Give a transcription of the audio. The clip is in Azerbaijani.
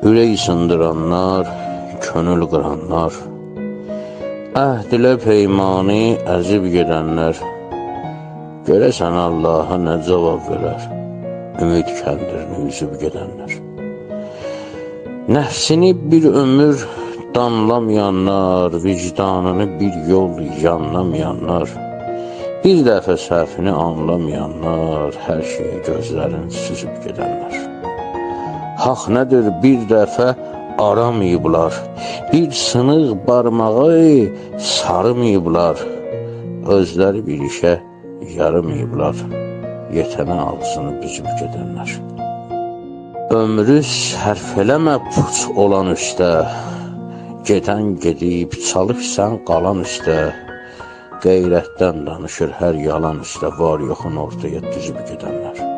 ürək sındıranlar, könül qıranlar, əhd ilə peymani əzib gedənlər, görəsən Allaha nə cavab verər, ümid kəndirini üzüb gedənlər. Nəfsini bir ömür danlamayanlar, vicdanını bir yol yanlamayanlar, bir dəfə səhvini anlamayanlar, hər şeyi gözlərini süzüb gedənlər. Haq nədir bir dəfə aramayıblar, bir sınıq barmağı sarımayıblar, özləri bir işə yaramayıblar, yetənə ağzını büzüb gedənlər. Ömrü sərf eləmə puç olan üstə, gedən gedib, çalışsan qalan üstə, qeyrətdən danışır hər yalan üstə, var yoxun ortaya düzüb gedənlər.